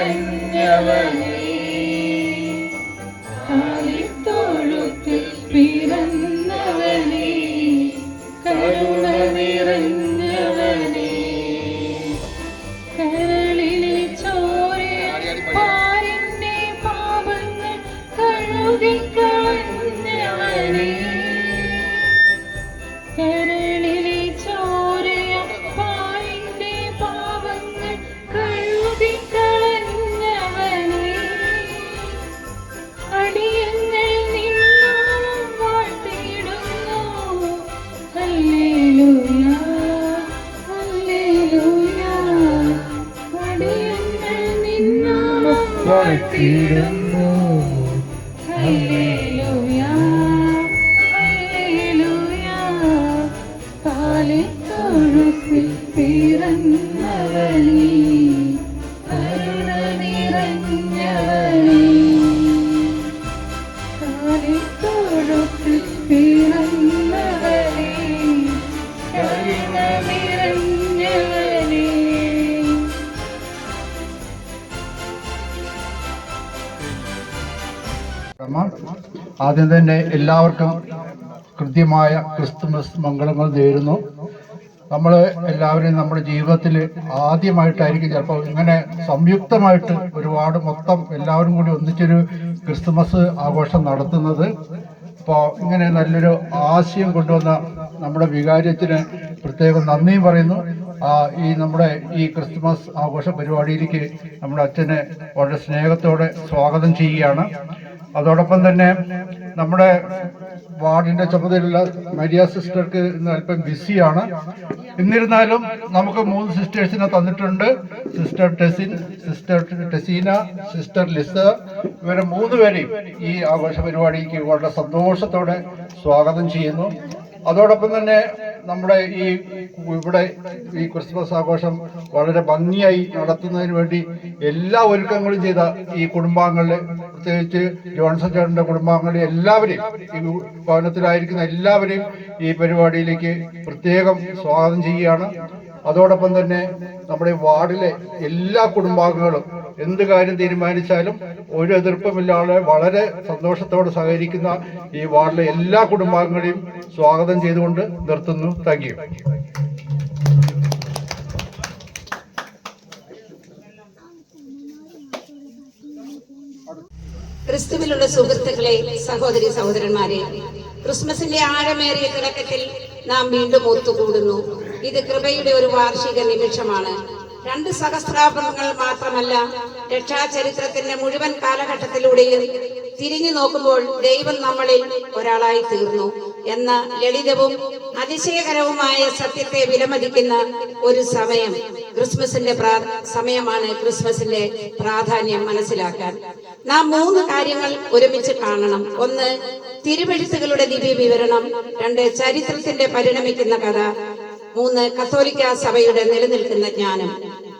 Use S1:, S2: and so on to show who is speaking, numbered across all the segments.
S1: നിറഞ്ഞവനേ, കാലിത്തൊഴുത്തിൽ പിറന്നവനേ, കരുണ നിറഞ്ഞവനേ, കരളിലെ ചോരയ പാരിന്റെ പാപങ്ങൾ കഴുകിക്കളഞ്ഞവനേ, കരളിലെ ചോരയ പാരിന്റെ പാപങ്ങൾ കഴുകിക്കളഞ്ഞവനേ, അടിയങ്ങൾ നിന്നാമം വാഴ്ത്തിയിടുന്നു. ഹല്ലേലൂയ ഹല്ലേലൂയ, അടിയങ്ങൾ നിന്നാമം വാഴ്ത്തിയിടുന്നു. ഹല്ലേലൂയ ഹല്ലേലൂയ, കാലിത്തൊഴുത്തിൽ പിറന്നവനേ, കരുണ നിറഞ്ഞവനേ, കാലിത്തൊഴുത്തിൽ പിറന്നവനേ, കരുണ നിറഞ്ഞവനേ.
S2: ആദ്യം തന്നെ എല്ലാവർക്കും കൃത്യമായ ക്രിസ്തുമസ് മംഗളങ്ങൾ നേരുന്നു. നമ്മൾ എല്ലാവരും നമ്മുടെ ജീവിതത്തിൽ ആദ്യമായിട്ടായിരിക്കും ചിലപ്പോൾ ഇങ്ങനെ സംയുക്തമായിട്ട് ഒരുപാട് മൊത്തം എല്ലാവരും കൂടി ഒന്നിച്ചൊരു ക്രിസ്തുമസ് ആഘോഷം നടത്തുന്നത്. അപ്പോൾ ഇങ്ങനെ നല്ലൊരു ആശയം കൊണ്ടുവന്ന നമ്മുടെ വികാരിയത്തിന് പ്രത്യേകം നന്ദിയും പറയുന്നു. ഈ നമ്മുടെ ഈ ക്രിസ്തുമസ് ആഘോഷ പരിപാടിയിലേക്ക് നമ്മുടെ അച്ഛനെ വളരെ സ്നേഹത്തോടെ സ്വാഗതം ചെയ്യുകയാണ്. അതോടൊപ്പം തന്നെ നമ്മുടെ വാർഡിന്റെ ചുമതലയുള്ള മരിയ സിസ്റ്റർക്ക് ഇന്ന് അല്പം ബിസിയാണ്. എന്നിരുന്നാലും നമുക്ക് 3 സിസ്റ്റേഴ്സിനെ തന്നിട്ടുണ്ട്. Sister Tessin, sister Teseena, sister Lisa. ഇവരെ 3 പേരെയും ഈ ആഘോഷ പരിപാടിക്ക് വളരെ സന്തോഷത്തോടെ സ്വാഗതം ചെയ്യുന്നു. അതോടൊപ്പം തന്നെ നമ്മുടെ ഇവിടെ ഈ ക്രിസ്മസ് ആഘോഷം വളരെ ഭംഗിയായി നടത്തുന്നതിന് വേണ്ടി എല്ലാ ഒരുക്കങ്ങളും ചെയ്ത ഈ കുടുംബാംഗങ്ങളെ, പ്രത്യേകിച്ച് ജോൺസൺ ചേട്ടന്റെ കുടുംബാംഗങ്ങളെ എല്ലാവരെയും, ഈ ഭവനത്തിലായിരിക്കുന്ന എല്ലാവരെയും ഈ പരിപാടിയിലേക്ക് പ്രത്യേകം സ്വാഗതം ചെയ്യുകയാണ്. അതോടൊപ്പം തന്നെ നമ്മുടെ വാർഡിലെ എല്ലാ കുടുംബാംഗങ്ങളും എന്ത് കാര്യം തീരുമാനിച്ചാലും ഒരു എതിർപ്പുമില്ലാതെ വളരെ സന്തോഷത്തോടെ സഹകരിക്കുന്ന ഈ വാർഡിലെ എല്ലാ കുടുംബാംഗങ്ങളെയും സ്വാഗതം ചെയ്തുകൊണ്ട് നിർത്തുന്നു. Thank you.
S3: ക്രിസ്തുവിലുള്ള സുഹൃത്തുക്കളെ, സഹോദരി സഹോദരന്മാരെ, ക്രിസ്മസിന്റെ ആഴമേറിയ തിളക്കത്തിൽ നാം വീണ്ടും ഒത്തുകൂടുന്നു. ഇത് കൃപയുടെ ഒരു വാർഷിക നിമിഷമാണ്. 2 സഹസ്രാബ്ദങ്ങൾ മാത്രമല്ല, രക്ഷാചരിത്രത്തിന്റെ മുഴുവൻ കാലഘട്ടത്തിലൂടെയും തിരിഞ്ഞു നോക്കുമ്പോൾ ദൈവം നമ്മളിൽ ഒരാളായി തീർന്നു എന്ന ലളിതവും അതിശയകരവുമായ സത്യത്തെ വിലമതിക്കുന്ന ഒരു സമയം ക്രിസ്മസിന്റെ സമയമാണ്. ക്രിസ്മസിന്റെ പ്രാധാന്യം മനസ്സിലാക്കാൻ നാം 3 കാര്യങ്ങൾ ഒരുമിച്ച് കാണണം. 1, തിരുവെഴുത്തുകളുടെ ദിവ്യ വിവരണം. 2, ചരിത്രത്തിന്റെ പരിണമിക്കുന്ന കഥ. 3, കത്തോലിക്ക സഭയുടെ നിലനിൽക്കുന്ന ജ്ഞാനം.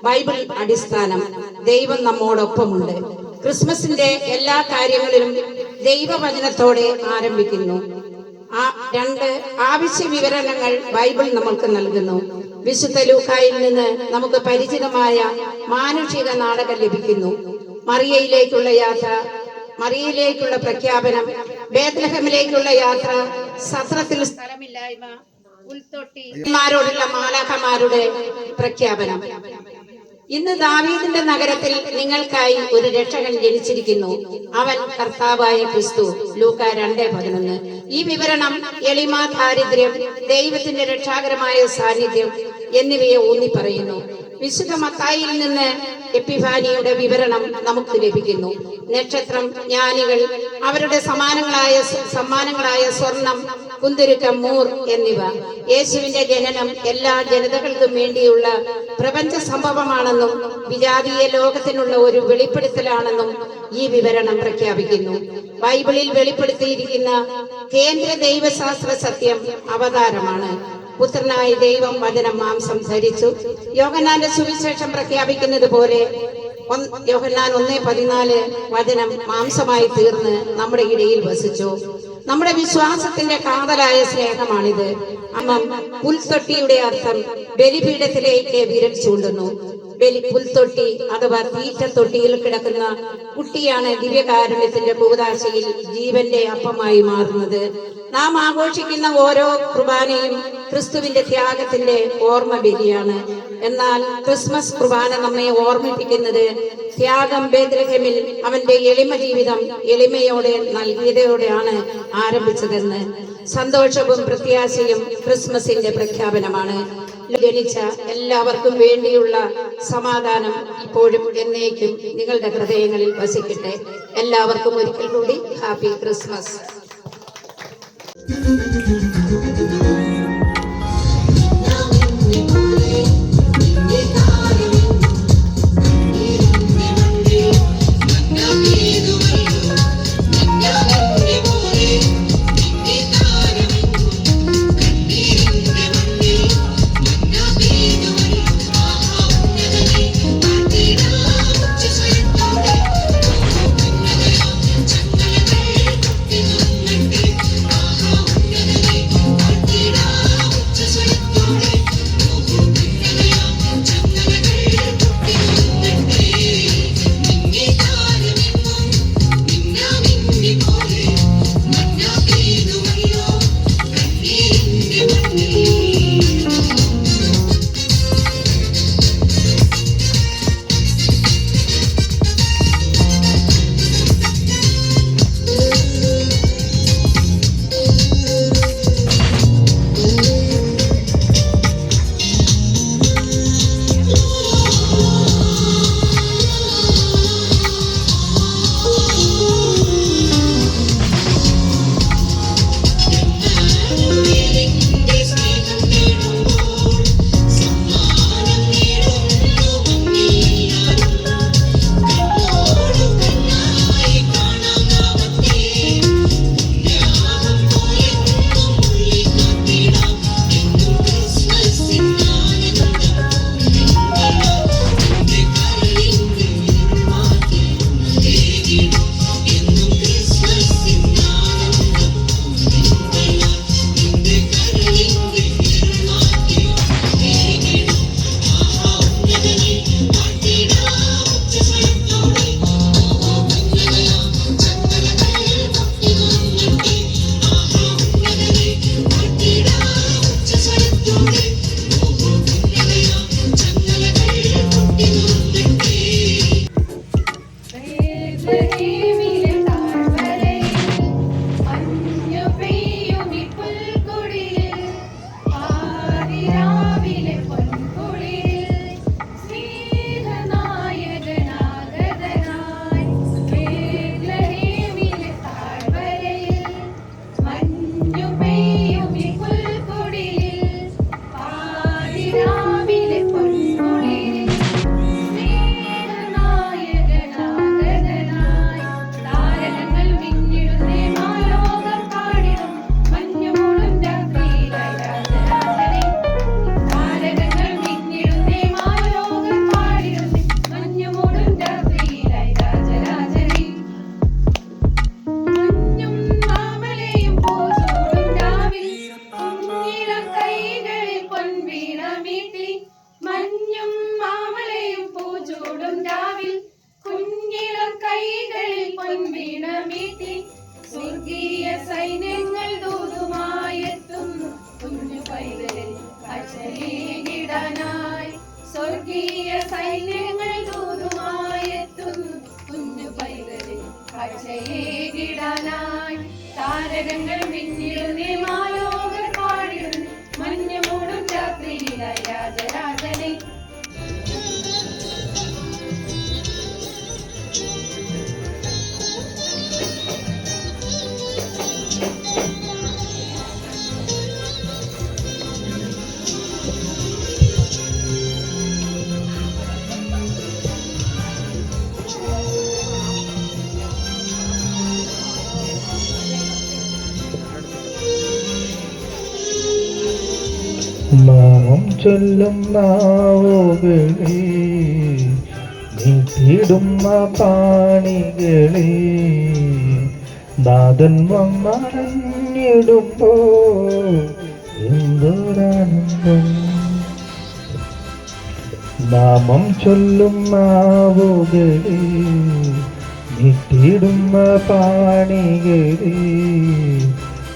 S3: ബൈബിൾ അടിസ്ഥാനം. ദൈവം നമ്മോടൊപ്പമുണ്ട്. ക്രിസ്മസിന്റെ എല്ലാ കാര്യങ്ങളിലും ദൈവവചനത്തോടെ ആരംഭിക്കുന്നു. 2, ആവശ്യ വിവരണങ്ങൾ ബൈബിൾ നമ്മൾക്ക് നൽകുന്നു. വിശുദ്ധ ലൂക്കായിൽ നിന്ന് നമുക്ക് പരിചിതമായ മാനുഷിക നാടകം ലഭിക്കുന്നു. മറിയയിലേക്കുള്ള യാത്ര, മറിയയിലേക്കുള്ള പ്രഖ്യാപനം, ബേത്ലഹേമിലേക്കുള്ള യാത്ര, സത്രത്തിൽ സ്ഥലമില്ലായ്മ, ഉൾത്തൊട്ടിമാരോടുള്ള മാലാഖമാരുടെ പ്രഖ്യാപനം. ഇന്ന് ദാവീദിന്റെ നഗരത്തിൽ നിങ്ങൾക്കായി ഒരു രക്ഷകൻ ജനിച്ചിരിക്കുന്നു, അവൻ കർത്താവായ ക്രിസ്തു. ലൂക്ക 2:11. ഈ വിവരണം എളിമ, ദാരിദ്ര്യം, ദൈവത്തിന്റെ രക്ഷാകരമായ സാന്നിധ്യം എന്നിവയെ ഊന്നി പറയുന്നു. വിശുദ്ധ മത്തായിയിൽ നിന്ന് എപ്പിഫാനിയുടെ വിവരണം നമുക്ക് ലഭിക്കുന്നു. നക്ഷത്രം, ജ്ഞാനികൾ, അവരുടെ സമ്മാനങ്ങളായ സ്വർണം, കുന്തുരുക്കം, മൂർ എന്നിവ. യേശുവിന്റെ ജനനം എല്ലാ ജനതകൾക്കും വേണ്ടിയുള്ള പ്രപഞ്ച സംഭവമാണെന്നും വിജാതീയ ലോകത്തിനുള്ള ഒരു വെളിപ്പെടുത്തലാണെന്നും ഈ വിവരണം പ്രഖ്യാപിക്കുന്നു. ബൈബിളിൽ വെളിപ്പെടുത്തിയിരിക്കുന്ന കേന്ദ്ര ദൈവശാസ്ത്ര സത്യം അവതാരമാണ്. പുത്രനായ ദൈവം വചനം മാംസം ധരിച്ചു. യോഹന്നാന്റെ സുവിശേഷം പ്രഖ്യാപിക്കുന്നത് പോലെ യോഹന്നാൻ 1:14 വചനം മാംസമായി തീർന്ന് നമ്മുടെ ഇടയിൽ വസിച്ചു. നമ്മുടെ വിശ്വാസത്തിന്റെ കാതലായ സ്നേഹമാണിത്. പുൽത്തൊട്ടിയുടെ അർത്ഥം ബലിപീഠത്തിലേക്ക് വിരൽ ചൂണ്ടുന്നു. പുൽത്തൊട്ടി അഥവാ തീറ്റത്തൊട്ടിയിൽ കിടക്കുന്ന കുട്ടിയാണ് ദിവ്യകാരുണ്യത്തിന്റെ കൂദാശയിൽ ജീവന്റെ അപ്പമായി മാറുന്നത്. നാം ആഘോഷിക്കുന്ന ഓരോ കുർബാനയും ക്രിസ്തുവിന്റെ ത്യാഗത്തിന്റെ ഓർമ്മ ബലിയാണ്. എന്നാൽ ക്രിസ്മസ് കുർബാന നമ്മെ ഓർമ്മിപ്പിക്കുന്നത് ത്യാഗം ബേത്ലഹേമിൽ അവന്റെ എളിമ ജീവിതം എളിമയോടെ നൽകിയതയോടെയാണ് ആരംഭിച്ചതെന്ന്. സന്തോഷവും പ്രത്യാശയും ക്രിസ്മസിന്റെ പ്രഖ്യാപനമാണ്. ജനിച്ച എല്ലാവർക്കും വേണ്ടിയുള്ള സമാധാനം ഇപ്പോഴും എന്നേക്കും നിങ്ങളുടെ ഹൃദയങ്ങളിൽ വസിക്കട്ടെ. എല്ലാവർക്കും ഒരിക്കൽ കൂടി ഹാപ്പി ക്രിസ്മസ്.
S1: താരകങ്ങൾ മിന്നിടുന്നേ മാലോകർ പാടിടുന്നു മഞ്ഞുമൂടും രാത്രിയിലായി രാജരാജനെ.
S4: നാമം ചൊല്ലും നാവുകളെ നീട്ടിടുന്ന പാണികളെ നാഥൻ വന്നറിഞ്ഞിടുമ്പോ എന്തൊരാനന്ദം. നാമം ചൊല്ലും നാവുകളെ നീട്ടിയിടുന്ന പാണികളെ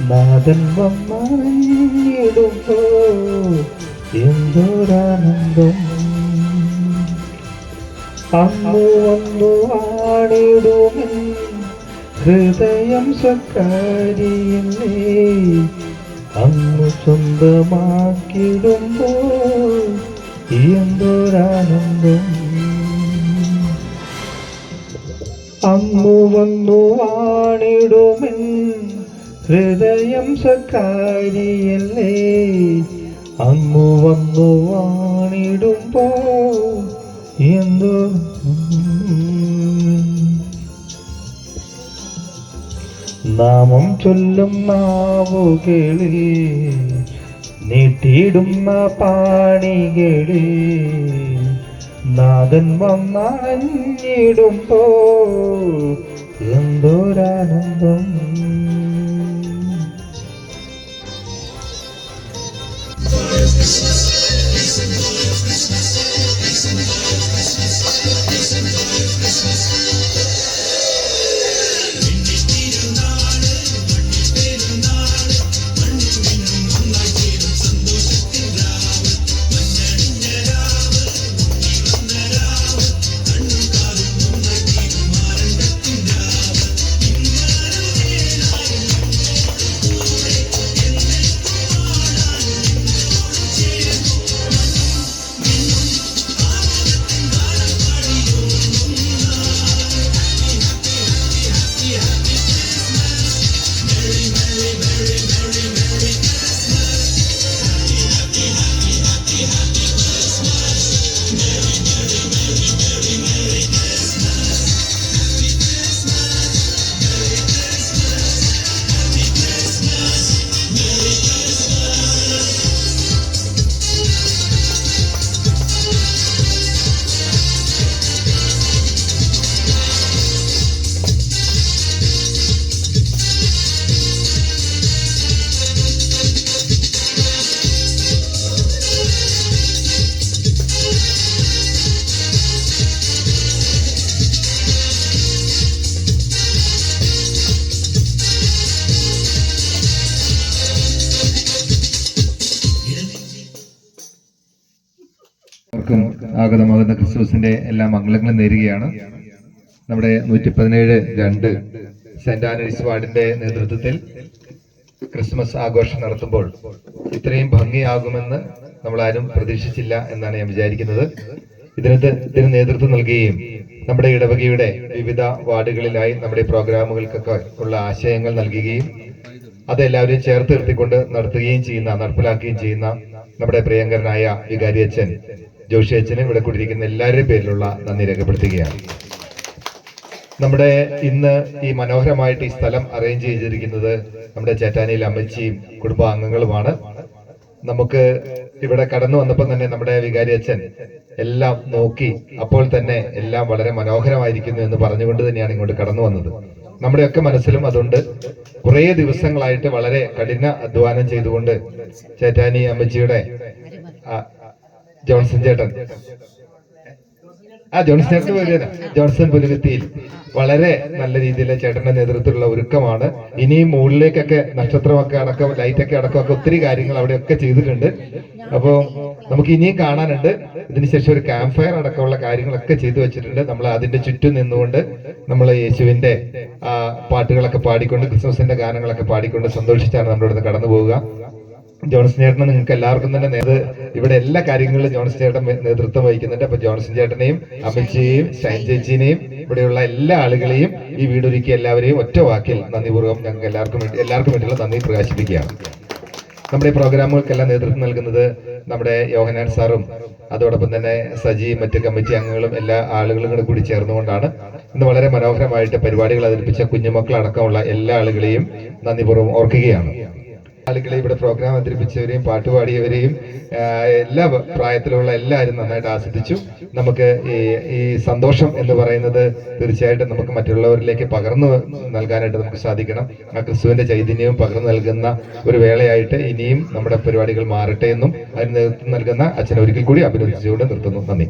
S4: നാഥൻ വന്നറിഞ്ഞിടുമ്പോ എന്തൊരാനന്ദം. അന്നു വന്നു ആണിടുമെൻ ഹൃദയം സക്കാരിയല്ലേ അങ്ങു സ്വന്തമാക്കിടുമ്പോ എന്തൊരാനന്ദം. അങ്ങു വന്നു ആണിടുമെൻ ഹൃദയം സക്കാരിയല്ലേ അങ്ങു വന്നു വാണിടുമ്പോ എന്തോ. നാമം ചൊല്ലും നാവുകളിൽ നീട്ടിയിടുന്ന പാണികളിൽ നാഥൻ വന്നണഞ്ഞിടുമ്പോ എന്തൊരാനന്ദം.
S5: ആഗതമാകുന്ന ക്രിസ്തുമസിന്റെ എല്ലാ മംഗളങ്ങളും നേരുകയാണ്. നമ്മുടെ 117-2 സെന്റ് ആനീസ് വാർഡിന്റെ നേതൃത്വത്തിൽ ക്രിസ്മസ് ആഘോഷം നടത്തുമ്പോൾ ഇത്രയും ഭംഗിയാകുമെന്ന് നമ്മൾ ആരും പ്രതീക്ഷിച്ചില്ല എന്നാണ് ഞാൻ വിചാരിക്കുന്നത്. ഇതിന് നേതൃത്വം നൽകുകയും നമ്മുടെ ഇടവകയുടെ വിവിധ വാർഡുകളിലായി നമ്മുടെ പ്രോഗ്രാമുകൾക്കൊക്കെ ഉള്ള ആശയങ്ങൾ നൽകുകയും അതെല്ലാവരെയും ചേർത്ത് നിർത്തിക്കൊണ്ട് നടപ്പിലാക്കുകയും ചെയ്യുന്ന നമ്മുടെ പ്രിയങ്കരനായ വികാരി അച്ഛൻ ജോഷി അച്ഛന് ഇവിടെ കൂടിയിരിക്കുന്ന എല്ലാവരുടെയും പേരിലുള്ള നന്ദി രേഖപ്പെടുത്തുകയാണ്. നമ്മുടെ ഇന്ന് ഈ മനോഹരമായിട്ട് ഈ സ്ഥലം അറേഞ്ച് ചെയ്തിരിക്കുന്നത് നമ്മുടെ ചേറ്റാനിയിലെ അമ്മച്ചിയും കുടുംബാംഗങ്ങളുമാണ്. നമുക്ക് ഇവിടെ കടന്നു വന്നപ്പോൾ തന്നെ നമ്മുടെ വികാരി അച്ഛൻ എല്ലാം നോക്കി അപ്പോൾ തന്നെ എല്ലാം വളരെ മനോഹരമായിരിക്കുന്നു എന്ന് പറഞ്ഞുകൊണ്ട് തന്നെയാണ് ഇങ്ങോട്ട് കടന്നു വന്നത്. നമ്മുടെയൊക്കെ മനസ്സിലും അതുകൊണ്ട് കുറേ ദിവസങ്ങളായിട്ട് വളരെ കഠിന അധ്വാനം ചെയ്തുകൊണ്ട് ചേറ്റാനി അമ്മച്ചിയുടെ ജോൺസൺ ചേട്ടൻ ജോൺസൺ പുലികത്തിയിൽ വളരെ നല്ല രീതിയിൽ ചേട്ടന്റെ നേതൃത്വത്തിലുള്ള ഒരുക്കമാണ്. ഇനിയും മുകളിലേക്കൊക്കെ നക്ഷത്രമൊക്കെ അടക്കം ലൈറ്റൊക്കെ അടക്കമൊക്കെ ഒത്തിരി കാര്യങ്ങൾ അവിടെയൊക്കെ ചെയ്തിട്ടുണ്ട്. അപ്പോൾ നമുക്ക് ഇനിയും കാണാനുണ്ട്. ഇതിനുശേഷം ഒരു ക്യാമ്പ് ഫയർ അടക്കമുള്ള കാര്യങ്ങളൊക്കെ ചെയ്തു വെച്ചിട്ടുണ്ട്. നമ്മൾ അതിന്റെ ചുറ്റും നിന്നുകൊണ്ട് നമ്മൾ യേശുവിന്റെ പാട്ടുകളൊക്കെ പാടിക്കൊണ്ട് ക്രിസ്മസിന്റെ ഗാനങ്ങളൊക്കെ പാടിക്കൊണ്ട് സന്തോഷിച്ചാണ് നമ്മളിവിടുന്ന് കടന്നു പോവുക. ജോൺസൺ ചേട്ടനെ നിങ്ങൾക്ക് എല്ലാവർക്കും തന്നെ ഇവിടെ എല്ലാ കാര്യങ്ങളിലും ജോൺസൺ ചേട്ടൻ നേതൃത്വം വഹിക്കുന്നുണ്ട്. അപ്പൊ ജോൺസൺ ചേട്ടനെയും അമ്മച്ചിയെയും ഷൈൻ ചേച്ചിനെയും ഇവിടെയുള്ള എല്ലാ ആളുകളെയും ഈ വീടൊരുക്കി എല്ലാവരെയും ഒറ്റ വാക്കിൽ നന്ദിപൂർവ്വം ഞങ്ങൾക്ക് എല്ലാവർക്കും വേണ്ടിയുള്ള നന്ദി പ്രകാശിപ്പിക്കുകയാണ്. നമ്മുടെ പ്രോഗ്രാമുകൾക്കെല്ലാം നേതൃത്വം നൽകുന്നത് നമ്മുടെ യോഹനാൻ സാറും അതോടൊപ്പം തന്നെ സജി മറ്റ് കമ്മിറ്റി അംഗങ്ങളും എല്ലാ ആളുകളും കൂടി ചേർന്നുകൊണ്ടാണ് ഇന്ന് വളരെ മനോഹരമായിട്ട് പരിപാടികൾ അവതരിപ്പിച്ച കുഞ്ഞുമക്കളടക്കമുള്ള എല്ലാ ആളുകളെയും നന്ദിപൂർവ്വം ഓർക്കുകയാണ്. ആളുകളെ ഇവിടെ പ്രോഗ്രാം അവതരിപ്പിച്ചവരെയും പാട്ടുപാടിയവരെയും എല്ലാ പ്രായത്തിലുള്ള എല്ലാവരും നന്നായിട്ട് ആസ്വദിച്ചു. നമുക്ക് ഈ സന്തോഷം എന്ന് പറയുന്നത് തീർച്ചയായിട്ടും നമുക്ക് മറ്റുള്ളവരിലേക്ക് പകർന്നു നൽകാനായിട്ട് നമുക്ക് സാധിക്കണം. ആ ക്രിസ്തുവിന്റെ ചൈതന്യവും പകർന്നു നൽകുന്ന ഒരു വേളയായിട്ട് ഇനിയും നമ്മുടെ പരിപാടികൾ മാറട്ടെ എന്നും അതിന് നേതൃത്വം നൽകുന്ന അച്ഛനെ ഒരിക്കൽ കൂടി അഭിനന്ദിച്ചുകൊണ്ട് നിർത്തുന്നു. നന്ദി.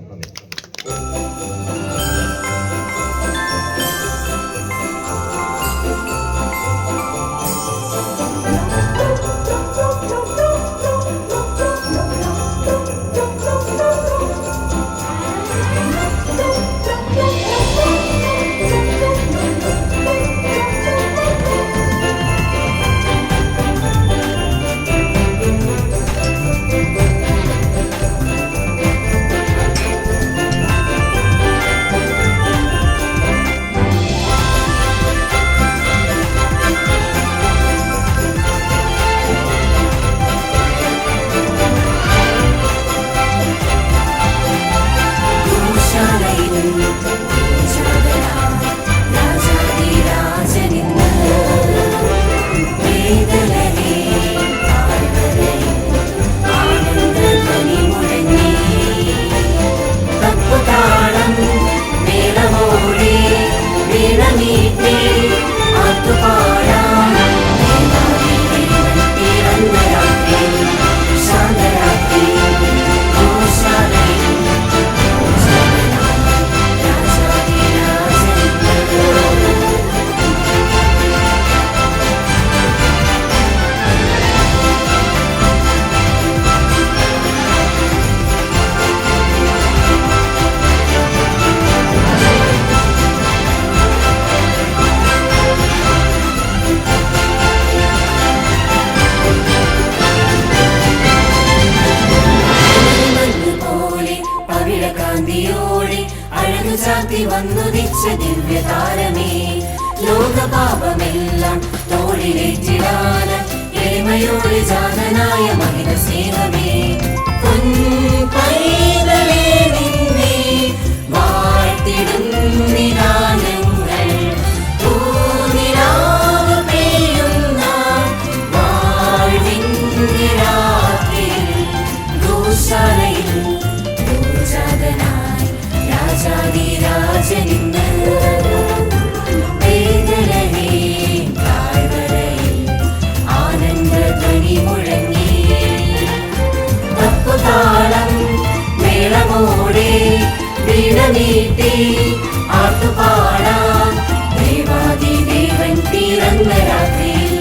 S6: വന്നുദിച്ച ദിവ്യതാരമേ, ലോകപാപമെല്ലാം തോളിലേറ്റിടാൻ എളിമയോടെ ജാതനായ മഹിത സ്നേഹമേ, പൈതലേ നിന്നെ വാഴ്ത്തിടുന്നിതാ ഞങ്ങൾ. പൂനിലാവ് പെയ്യുന്ന വാഴ്വിന്റെ രാത്രിയിൽ ഗോശാലയിൽ ഗോജാതനായി രാജാധിരാജനിന്ന് ബേത്ലഹേം താഴ്വരയിൽ ആനന്ദധ്വനി മുഴങ്ങി. തപ്പുതാളം മേളമോടെ വീണമീട്ടി ആർത്തുപാടാം. ദേവാദിദേവൻ പിറന്ന രാത്രിയിൽ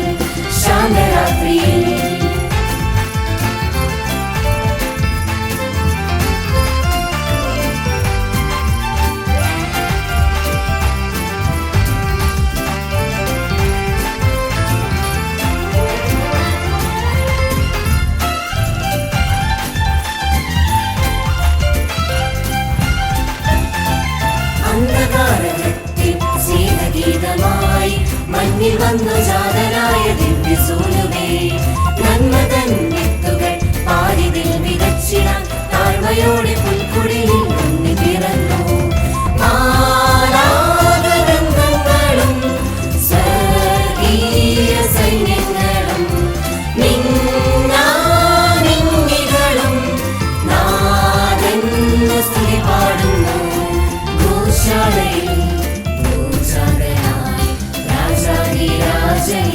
S6: ശാന്തരാത്രിയിൽ സ്നേഹഗീതമായി മഞ്ഞിൽ വന്നു ജാതനായ ദിവ്യസൂനുവേ, നന്മതൻ വിത്തുകൾ പാരിതിൽ വിതച്ചിടാൻ താഴ്മയോടെ പുൽക്കുടിയിൽ ഉണ്ണി പിറന്നു. മാലാഖവൃന്ദങ്ങളും സ്വർഗീയ സൈന്യങ്ങളും മിന്നാമിന്നികളും നാഥന് സ്തുതി പാടുന്നു. ഗോശാലയിൽ രാജാധിരാജൻ